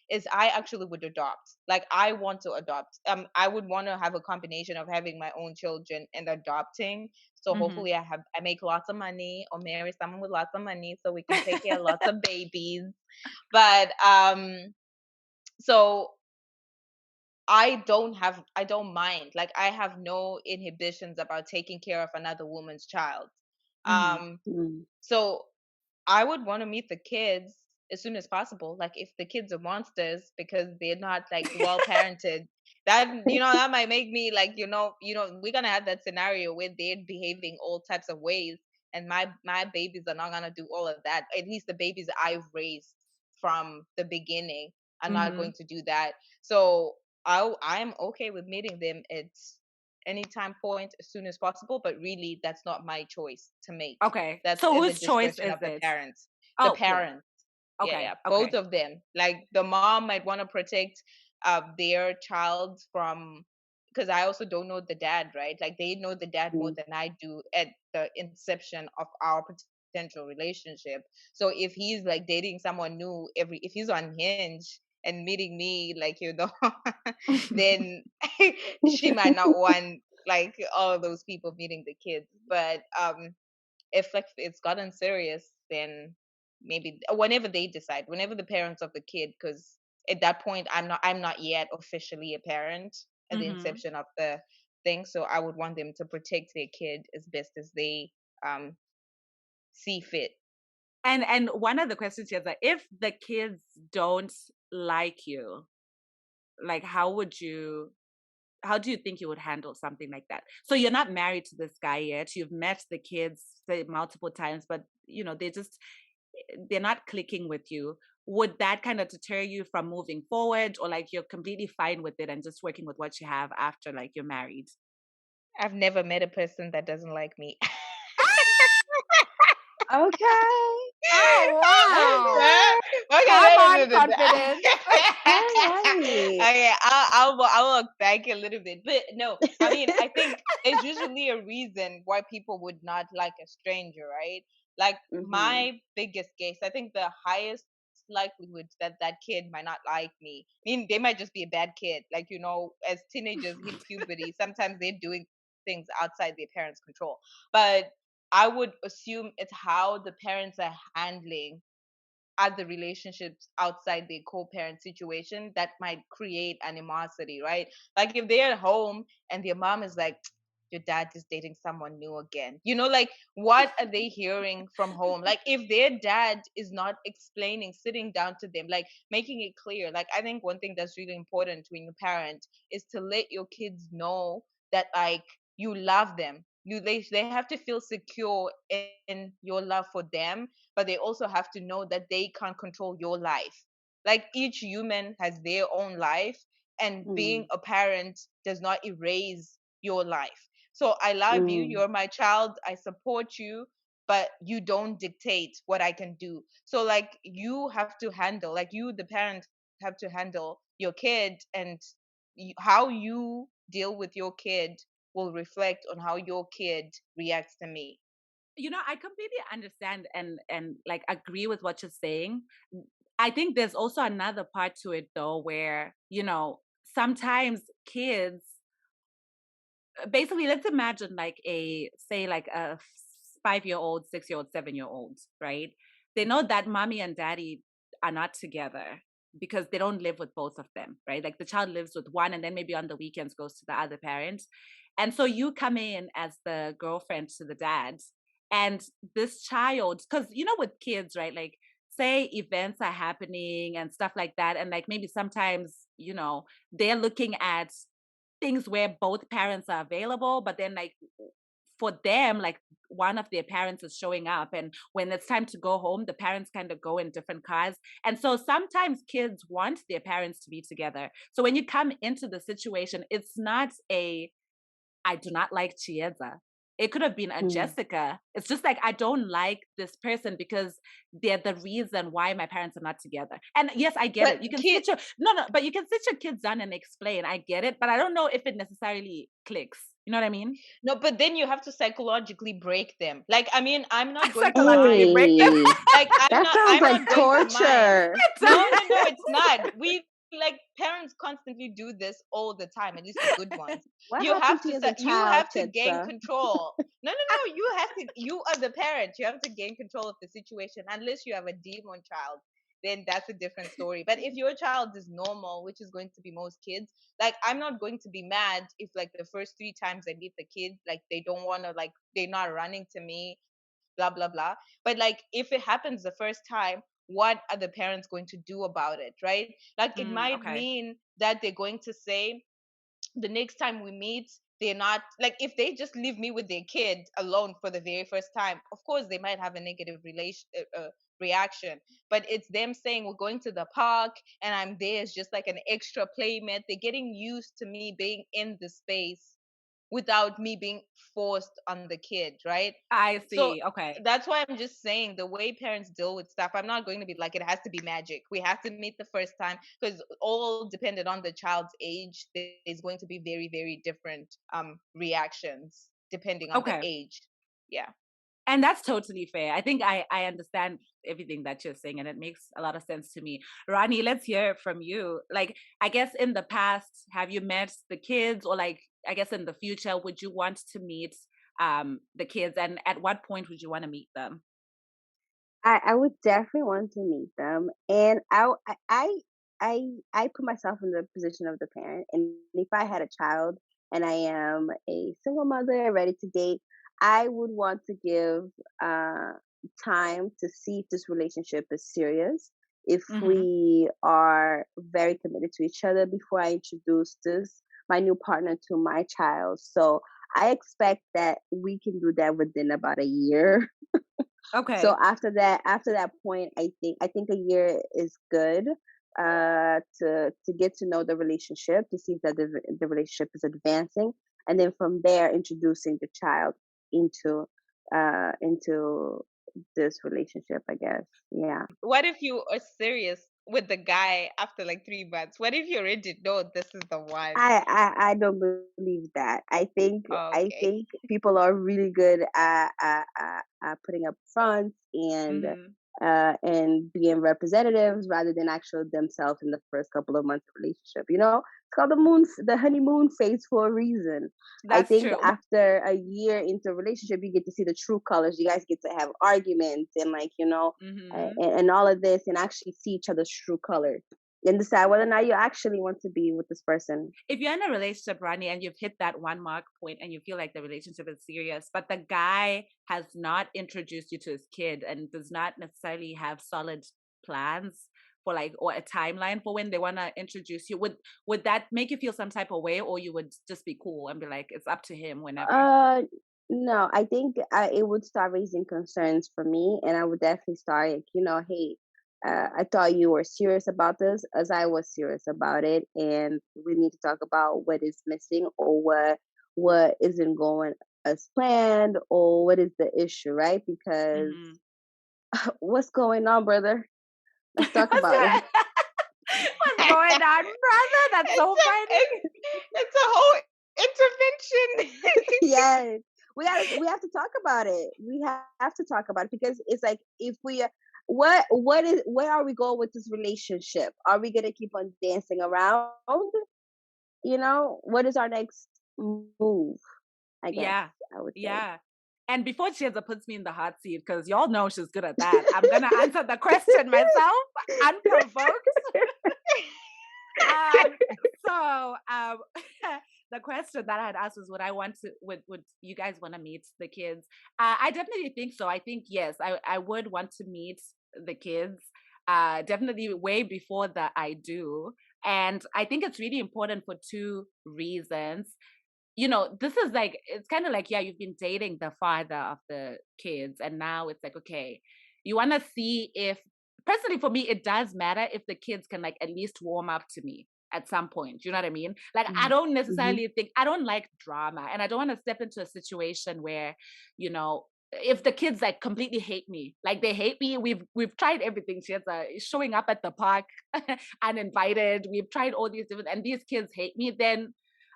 is I actually would adopt. Like I want to adopt. I would want to have a combination of having my own children and adopting. So Mm-hmm. hopefully I make lots of money or marry someone with lots of money so we can take care of lots of babies. But so I don't mind. Like I have no inhibitions about taking care of another woman's child. Mm-hmm. Um Mm, so I would want to meet the kids as soon as possible. Like if the kids are monsters because they're not like well parented, that might make me like we're gonna have that scenario where they're behaving all types of ways, and my babies are not gonna do all of that. At least the babies I've raised from the beginning are not Mm-hmm. going to do that. So I'm okay with meeting them at any time point as soon as possible, but really that's not my choice to make. Okay. That's So at the whose choice discretion is of the it? parents. The Oh, yeah. parents. Yeah, yeah. Okay. Both Okay. of them. Like the mom might want to protect their child from, because I also don't know the dad, right? Like they know the dad more mm, than I do at the inception of our potential relationship. So if he's like dating someone new if he's on Hinge and meeting me, like then she might not want like all of those people meeting the kids. But if like it's gotten serious, then maybe whenever they decide, whenever the parents of the kid, because at that point I'm not yet officially a parent at the Mm-hmm. inception of the thing, so I would want them to protect their kid as best as they um see fit. And one of the questions here is that if the kids don't like you, like how do you think you would handle something like that? So you're not married to this guy yet. You've met the kids say multiple times, but they're not clicking with you. Would that kind of deter you from moving forward, or like you're completely fine with it and just working with what you have after like you're married? I've never met a person that doesn't like me. okay. Oh wow. Yeah. Okay, Come no, no, on, no, no, no. confidence. All right. Okay, I'll walk back a little bit, but no, I mean, I think there's usually a reason why people would not like a stranger, right? Like Mm-hmm. my biggest guess, I think the highest likelihood that that kid might not like me. I mean, they might just be a bad kid. Like as teenagers hit puberty, sometimes they're doing things outside their parents' control. But I would assume it's how the parents are handling other relationships outside the co-parent situation that might create animosity, right? Like if they're at home and their mom is like, your dad is dating someone new again. Like what are they hearing from home? Like if their dad is not explaining, sitting down to them, like making it clear. Like I think one thing that's really important when you parent is to let your kids know that like you love them. They have to feel secure in your love for them, but they also have to know that they can't control your life. Like each human has their own life, and being Mm, a parent does not erase your life. So I love you, mm, you're my child, I support you, but you don't dictate what I can do. So like you have to handle, like you, the parent, have to handle your kid, and how you deal with your kid will reflect on how your kid reacts to me. I completely understand and like agree with what you're saying. I think there's also another part to it though, where sometimes kids, basically, let's imagine like a say like a 5-year old, 6-year old, 7-year old, right? They know that mommy and daddy are not together because they don't live with both of them, right? Like the child lives with one and then maybe on the weekends goes to the other parent. And so you come in as the girlfriend to the dad, and this child, because with kids, right? Like say events are happening and stuff like that, and like maybe sometimes they're looking at things where both parents are available, but then like for them, like one of their parents is showing up, and when it's time to go home, the parents kind of go in different cars. And so sometimes kids want their parents to be together. So when you come into the situation, it's not a I do not like Chiedza. It could have been a mm. Jessica. It's just like I don't like this person because they're the reason why my parents are not together. And yes, I get But it. You can kid sit your no, no, but you can sit your kids down and explain. I get it, but I don't know if it necessarily clicks. You know what I mean? No, but then you have to psychologically break them. Like, I mean, I'm not going to Psychologically mind. break them. Hey, Like, that sounds I'm like not going to mind. torture. No, no, no, it's not. We like parents constantly do this all the time, at least the good ones. What You happened have to to you as a you child, have to gain Chiedza? control. No, no, no. You are the parent. You have to gain control of the situation. Unless you have a demon child, then that's a different story. But if your child is normal, which is going to be most kids, like I'm not going to be mad if like the first 3 times I meet the kid, like they don't want to, like they're not running to me, blah blah blah. But like if it happens the first time, what are the parents going to do about it, right? Like it might Okay. mean that they're going to say, the next time we meet, they're not like, if they just leave me with their kid alone for the very first time, of course they might have a negative reaction. But it's them saying, we're going to the park and I'm there as just like an extra playmate. They're getting used to me being in the space without me being forced on the kid, right? I So see. Okay. that's why I'm just saying the way parents deal with stuff, I'm not going to be like, it has to be magic. We have to meet the first time, because all dependent on the child's age, there's going to be very, very different reactions depending on the Okay. age. Yeah. And that's totally fair. I think I understand everything that you're saying, and it makes a lot of sense to me. Ronny, let's hear it from you. Like, I guess in the past, have you met the kids, or like, I guess in the future, would you want to meet the kids, and at what point would you want to meet them? I would definitely want to meet them, and I put myself in the position of the parent, and if I had a child and I am a single mother ready to date, I would want to give uh, time to see if this relationship is serious, if Hmm. we are very committed to each other before I introduce this my new partner to my child. So I expect that we can do that within about a year. So Okay. after that point, I think a year is good to get to know the relationship, to see that the relationship is advancing, and then from there introducing the child into this relationship, I guess. Yeah. What if you are serious with the guy after like 3 months? What if you already know this is the one? I don't believe that. I Okay. think people are really good at putting up fronts and Hmm. and being representatives rather than actual themselves in the first couple of months of relationship. It's called the honeymoon phase for a reason. I That's think true. after a year into a relationship, you get to see the true colors. You guys get to have arguments and Hmm. and all of this, and actually see each other's true colors and decide whether or not you actually want to be with this person. If you're in a relationship, Ronnie, and you've hit that one mark point and you feel like the relationship is serious, but the guy has not introduced you to his kid and does not necessarily have solid plans for like or a timeline for when they want to introduce you, would that make you feel some type of way, or you would just be cool and be like, it's up to him whenever? Uh, no, I think it would start raising concerns for me, and I would definitely start, like, hey, I thought you were serious about this, as I was serious about it, and we need to talk about what is missing or what isn't going as planned, or what is the issue, right? Because Hmm. what's going on, brother? Let's talk What's about it. going what's going on, brother? That's it's so a funny. it's, it's a whole intervention. Yes, we have to talk about it. We have to talk about it because it's like, if we what is where are we going with this relationship? Are we gonna keep on dancing around? What is our next move? I guess Yeah. I would say. Yeah. And before Chiedza puts me in the hot seat, because y'all know she's good at that, I'm gonna answer the question myself, unprovoked. Um, so the question that I had asked was, would I want to would you guys want to meet the kids? I definitely think so. I think yes, I would want to meet the kids. Definitely way before that I do. And I think it's really important for two reasons. This is like, it's kind of like, yeah, you've been dating the father of the kids, and now it's like, okay, you want to see if, personally for me, it does matter if the kids can like at least warm up to me at some point. You know what I mean? Like, I don't Mm-hmm. necessarily think, I don't like drama, and I don't want to step into a situation where, you know, if the kids like completely hate me, like they hate me, we've tried everything. She has showing up at the park uninvited. We've tried all these different, and these kids hate me. Then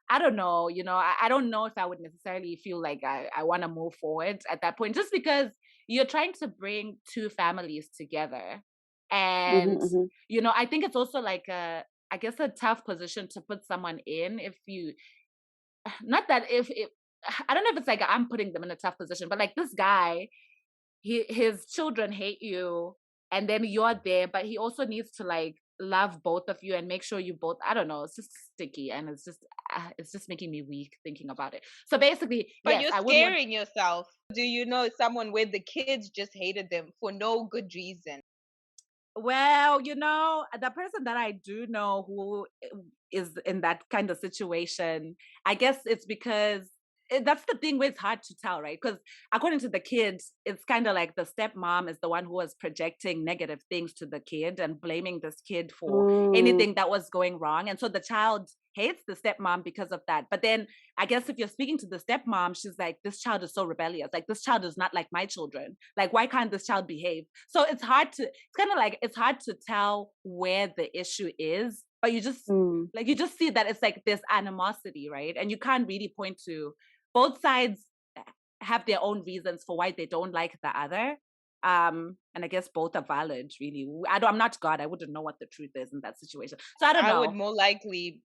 I don't know, I don't know if I would necessarily feel like I want to move forward at that point, just because you're trying to bring two families together. And, Mm-hmm. I think it's also like I guess a tough position to put someone in if you, not that if I don't know if it's like I'm putting them in a tough position, but like this guy, his children hate you, and then you're there, but he also needs to like love both of you and make sure you both, I don't know, it's just sticky, and it's just making me weak thinking about it. So basically, But yes, you're I would want. scaring yourself. Do you know someone where the kids just hated them for no good reason? Well, the person that I do know who is in that kind of situation, I guess it's because that's the thing where it's hard to tell, right? Because according to the kids, it's kind of like the stepmom is the one who was projecting negative things to the kid and blaming this kid for Mm, anything that was going wrong. And so the child hates the stepmom because of that. But then I guess if you're speaking to the stepmom, she's like, this child is so rebellious. Like, this child is not like my children. Like, why can't this child behave? So it's kind of like, it's hard to tell where the issue is, but mm. you just see that it's like this animosity, right? And you can't really point to both sides have their own reasons for why they don't like the other. And I guess both are valid, really. I'm not God. I wouldn't know what the truth is in that situation. So I don't I would know. more likely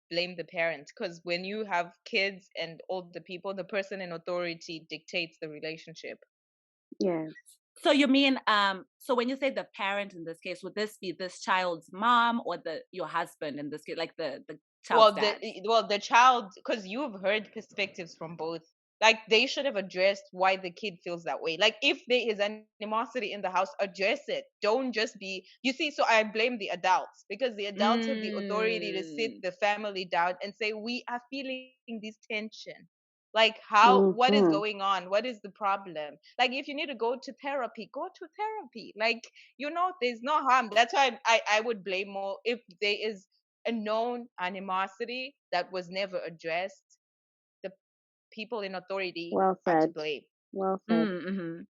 blame the parents, because when you have kids and older people, the person in authority dictates the relationship. Yeah. So you mean, so when you say the parent in this case, would this be this child's mom or your husband in this case, like the child's dad? Well, the child, because you've heard perspectives from both. Like, they should have addressed why the kid feels that way. Like, if there is animosity in the house, address it. Don't just be, you see. So I blame the adults, because the adults have the authority to sit Mm, the family down and say, we are feeling this tension. Like, how, what is Mm-hmm. going on? What is the problem? Like, if you need to go to therapy, go to therapy. Like, there's no harm. That's why I would blame more if there is a known animosity that was never addressed. The people in authority Well are to said. blame. Well said. mm-hmm.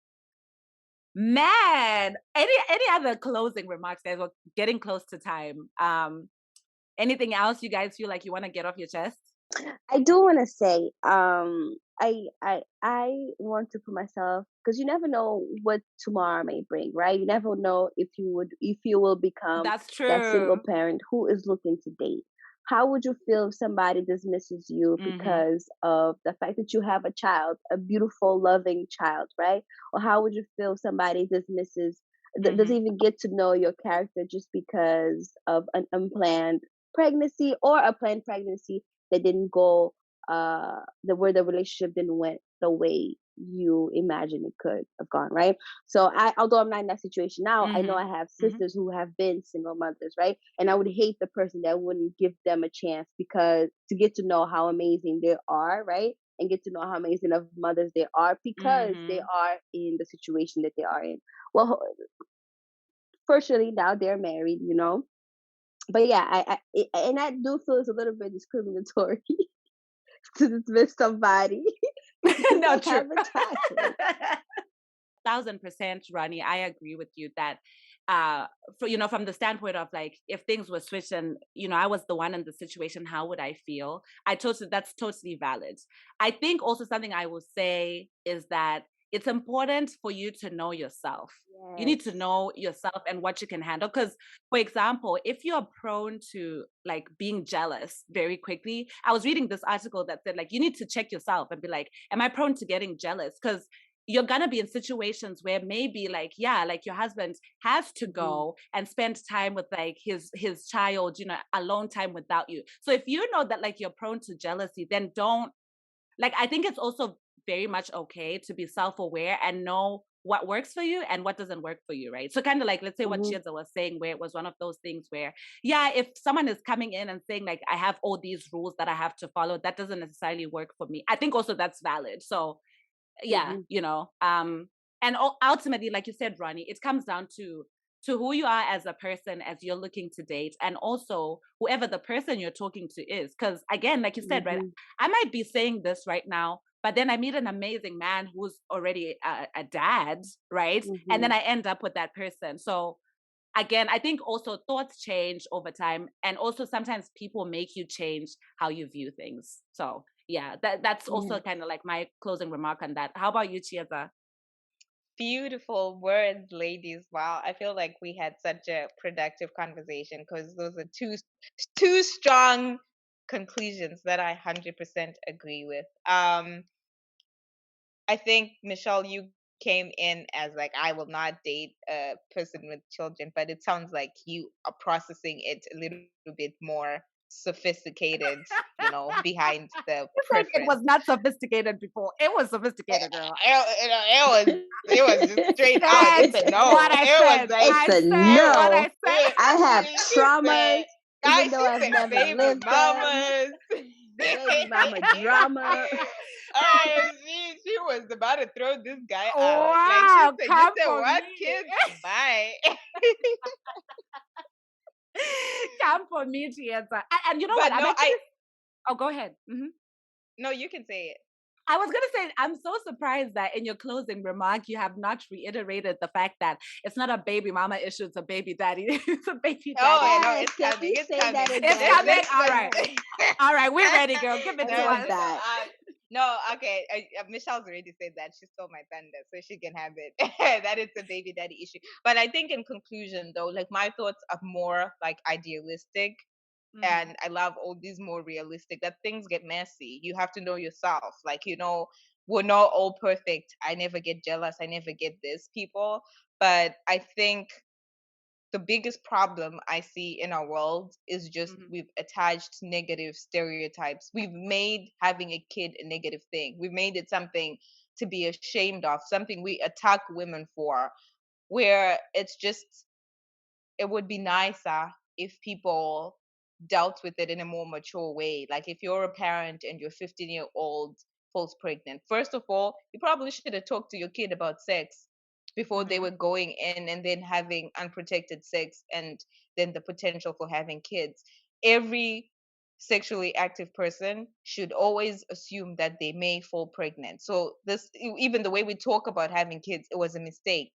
Man, any other closing remarks, guys? We're getting close to time. Anything else you guys feel like you want to get off your chest? I do want to say, I want to put myself, because you never know what tomorrow may bring, right? You never know if you will become That's that single true. parent who is looking to date. How would you feel if somebody dismisses you Mm-hmm. because of the fact that you have a child, a beautiful, loving child, right? Or how would you feel if somebody dismisses, doesn't Mm-hmm. even get to know your character just because of an unplanned pregnancy or a planned pregnancy that didn't go where the relationship didn't went the way you imagined it could have gone, right? So I, although I'm not in that situation now, I know Mm-hmm. I have Mm-hmm. sisters who have been single mothers, right? And I would hate the person that wouldn't give them a chance, because to get to know how amazing they are, right? And get to know how amazing of mothers they are because they Mm-hmm. are in the situation that they are in. Well, fortunately now they're married, but yeah, and I do feel it's a little bit discriminatory to dismiss somebody because No, they true. have a child. 1000%, Ronnie. I agree with you that, from the standpoint of like, if things were switched and I was the one in the situation, how would I feel? That's totally valid. I think also something I will say is that it's important for you to know yourself. You need to Yes. know yourself and what you can handle. Because, for example, if you're prone to like being jealous very quickly, I was reading this article that said like you need to check yourself and be like, am I prone to getting jealous? Because you're gonna be in situations where maybe like, yeah, like your husband has to Hmm. go and spend time with like his child, alone time without you. So if you know that like you're prone to jealousy, then don't, like, I think it's also very much okay to be self-aware and know what works for you and what doesn't work for you, right? So kind of like, let's say what Hmm. Chiedza was saying, where it was one of those things where, yeah, if someone is coming in and saying like, I have all these rules that I have to follow, that doesn't necessarily work for me. I think also that's valid. So yeah, Hmm. and ultimately, like you said, Ronnie, it comes down to who you are as a person as you're looking to date, and also whoever the person you're talking to is. Because again, like you said, right, Hmm. I might be saying this right now, but then I meet an amazing man who's already a dad, right? And then Hmm. I end up with that person. So again, I think also thoughts change over time, and also sometimes people make you change how you view things. So yeah, that's also Yes. kind of like my closing remark on that. How about you, Chiesa? Beautiful words, ladies. Wow, I feel like we had such a productive conversation because those are two strong conclusions that I 100% agree with. I think, Michelle, you came in as like, I will not date a person with children, but it sounds like you are processing it a little bit more sophisticated, behind the You said it preference. was not sophisticated before. It was sophisticated, girl. It was just straight out. Said It's a what no. I It was said. like It's I a said what no. I said. I have she traumas, said, guys, even though she I've said never baby lived them. mamas. Baby mama drama. She was about to throw this guy out. Like she Wow, said, you come said for what, me. kids? Bye. Come for me, Chiesa. And you know what? But I'm no, actually. Oh, go ahead. no, you can say it. I was gonna say, I'm so surprised that in your closing remark you have not reiterated the fact that it's not a baby mama issue, it's a baby daddy, it's a baby Oh, daddy I know Yes, issue. it's can coming. we It's say that coming. It's again? coming. This All was right, all right, we're ready, girl. Give it I to no, love us. that. no. Okay, Michelle's already said that. She stole my thunder, so she can have it. That it's a baby daddy issue. But I think in conclusion, though, like my thoughts are more like idealistic, Hmm. and I love all these more realistic. That things get messy. You have to know yourself. Like we're not all perfect. I never get jealous. I never get this, people. But I think the biggest problem I see in our world is just Hmm. we've attached negative stereotypes. We've made having a kid a negative thing. We've made it something to be ashamed of, something we attack women for, where it's just, it would be nicer if people dealt with it in a more mature way. Like if you're a parent and your 15-year-old falls pregnant, first of all, you probably should have talked to your kid about sex before they Hmm. were going in and then having unprotected sex and then the potential for having kids. Every sexually active person should always assume that they may fall pregnant. So this, even the way we talk about having kids, it was a mistake.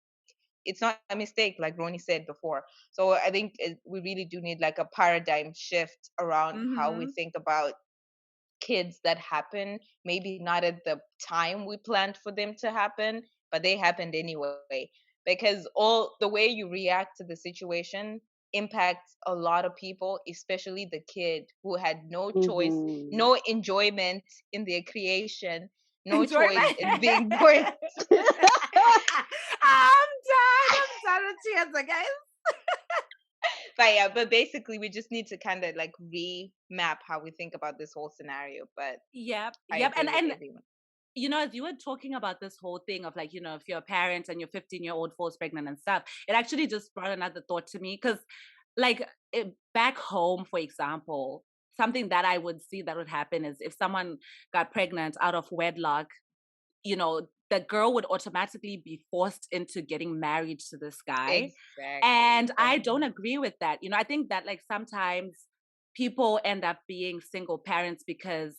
It's not a mistake, like Ronnie said before. So I think we really do need like a paradigm shift around how we Hmm. think about kids that happen, maybe not at the time we planned for them to happen, but they happened anyway. Because all the way you react to the situation impacts a lot of people, especially the kid who had no choice, Mm-hmm. no enjoyment in their creation, no choice Enjoyment. in being born. I'm done. I'm done with Chiedza, guys. But yeah, but basically we just need to kind of like remap how we think about this whole scenario. But Yep. I Yep. agree with And everyone. as you were talking about this whole thing of like, if you're a parent and your 15-year-old falls pregnant and stuff, it actually just brought another thought to me. Because, like, back home, for example, something that I would see that would happen is if someone got pregnant out of wedlock, the girl would automatically be forced into getting married to this guy. Exactly. And I don't agree with that. I think that like sometimes people end up being single parents because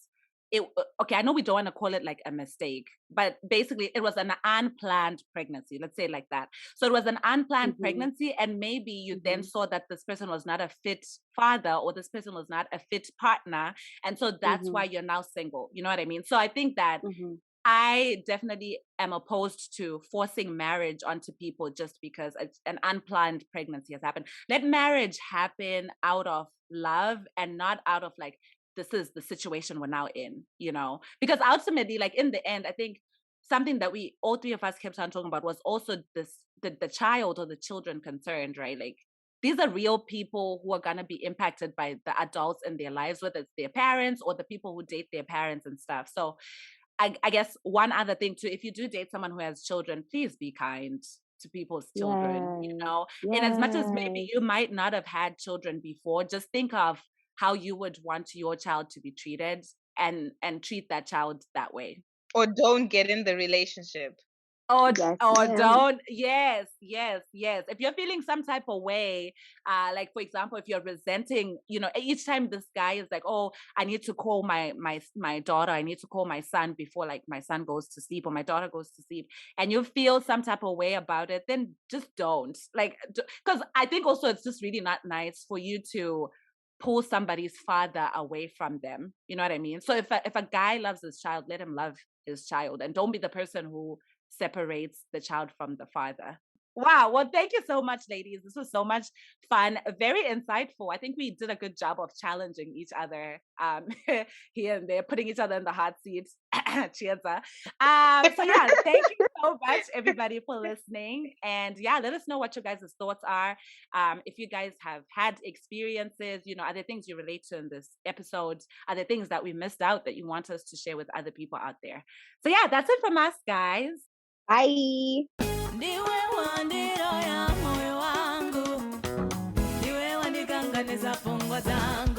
okay, I know we don't want to call it like a mistake, but basically it was an unplanned pregnancy. Let's say it like that. So it was an unplanned Mm-hmm. pregnancy, and maybe you then Mm-hmm. saw that this person was not a fit father or this person was not a fit partner. And so that's Mm-hmm. why you're now single. You know what I mean? So I think that Mm-hmm. I definitely am opposed to forcing marriage onto people just because an unplanned pregnancy has happened. Let marriage happen out of love and not out of like, this is the situation we're now in, because ultimately, like in the end, I think something that we, all three of us kept on talking about was also the child or the children concerned, right? Like, these are real people who are going to be impacted by the adults in their lives, whether it's their parents or the people who date their parents and stuff. So I guess one other thing too, if you do date someone who has children, please be kind to people's children, Yes. in as much as maybe Yes. you might not have had children before, just think of how you would want your child to be treated, and treat that child that way. Or don't get in the relationship. Yes, Or ma'am. don't. Yes, yes, yes. If you're feeling some type of way, like for example, if you're resenting, each time this guy is like, oh, I need to call my daughter, I need to call my son before like my son goes to sleep or my daughter goes to sleep, and you feel some type of way about it, then just don't. Like, because I think also it's just really not nice for you to pull somebody's father away from them. You know what I mean? So if a guy loves his child, let him love his child, and don't be the person who separates the child from the father. Wow. Well, thank you so much, ladies. This was so much fun, very insightful. I think we did a good job of challenging each other here and there, putting each other in the hot seat. Chiedza. So yeah, thank you so much, everybody, for listening. And yeah, let us know what your guys' thoughts are. If you guys have had experiences, are there things you relate to in this episode? Are there things that we missed out that you want us to share with other people out there? So yeah, that's it from us, guys. Bye. Ndiwe wandiro ya moyo wangu, ndiwe wandikanganiza pungwa zangu.